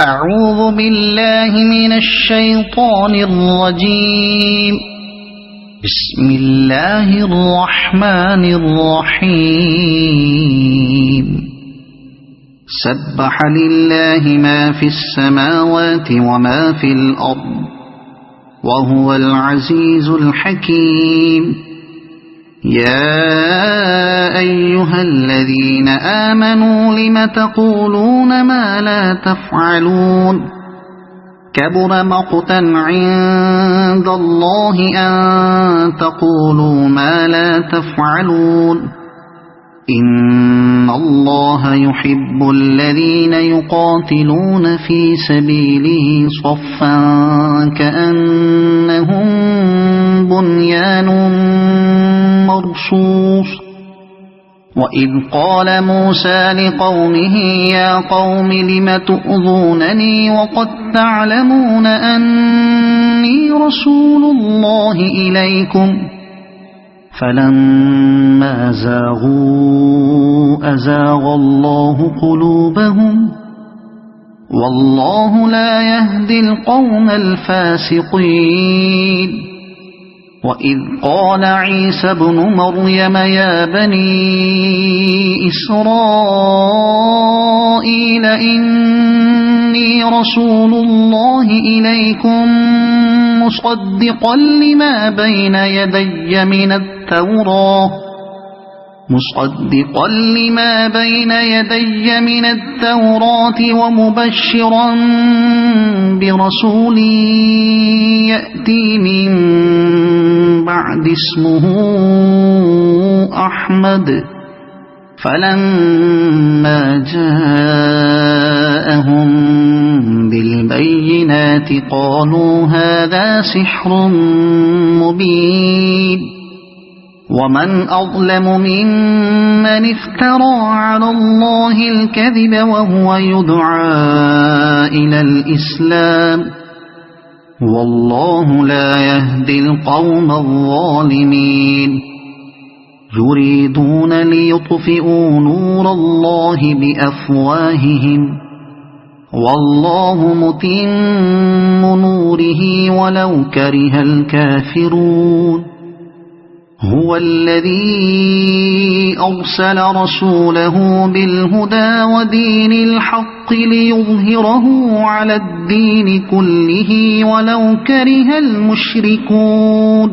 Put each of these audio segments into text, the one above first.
أعوذ بالله من الشيطان الرجيم. بسم الله الرحمن الرحيم. سبح لله ما في السماوات وما في الأرض وهو العزيز الحكيم. يا أيها الذين آمنوا لم تقولون ما لا تفعلون كبر مقتا عند الله أن تقولوا ما لا تفعلون إن الله يحب الذين يقاتلون في سبيله صفا كأنهم بنيان مرصوص. وإذ قال موسى لقومه يا قوم لم تؤذونني وقد تعلمون أني رسول الله إليكم فلما زاغوا أزاغ الله قلوبهم والله لا يهدي القوم الفاسقين. وإذ قال عيسى ابن مريم يا بني إسرائيل إني رسول الله إليكم مصدقا لما بين يدي من التوراة ومبشرا برسول يأتي من بعد اسمه أحمد. فلما جاءهم بالبينات قالوا هذا سحر مبين. ومن أظلم ممن افترى على الله الكذب وهو يدعى إلى الإسلام والله لا يهدي القوم الظالمين. يريدون ليطفئوا نور الله بأفواههم والله متم نوره ولو كره الكافرون. هو الذي أرسل رسوله بالهدى ودين الحق ليظهره على الدين كله ولو كره المشركون.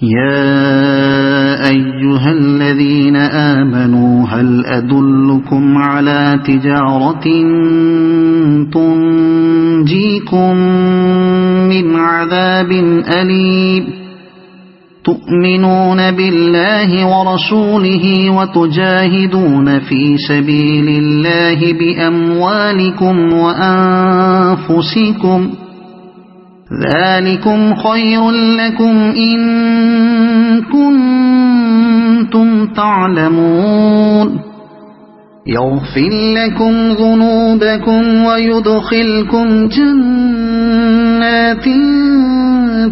يا أيها الذين آمنوا هل أدلكم على تجارة تنجيكم من عذاب أليم تؤمنون بالله ورسوله وتجاهدون في سبيل الله بأموالكم وأنفسكم ذلكم خير لكم إن كنتم تعلمون. يغفر لكم ذنوبكم ويدخلكم جنات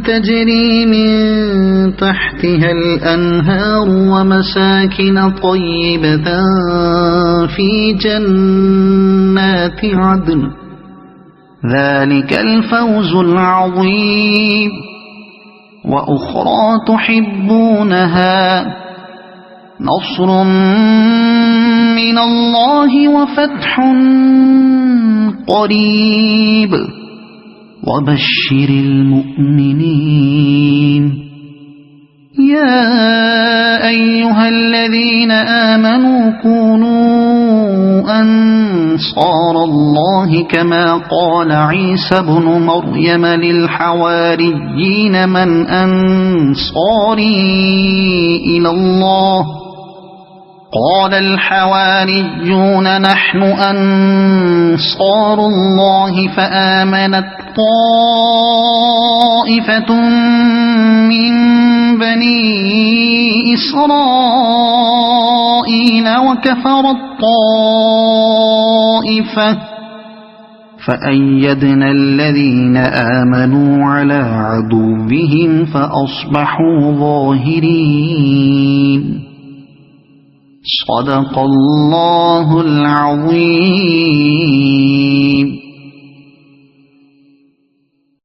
تجري من تحتها الأنهار ومساكن طيبة في جنات عدن ذلك الفوز العظيم. وأخرى تحبونها نصر من الله وفتح قريب وبشر المؤمنين. يا أيها الذين آمنوا كونوا أنصار الله كما قال عيسى ابن مريم للحواريين من أنصاري إلى الله قال الحواريون نحن أنصار الله فآمنت طائفة من بني إسرائيل وكفرت طائفة فأيدنا الذين آمنوا على عدوهم فأصبحوا ظاهرين. صدق الله العظيم.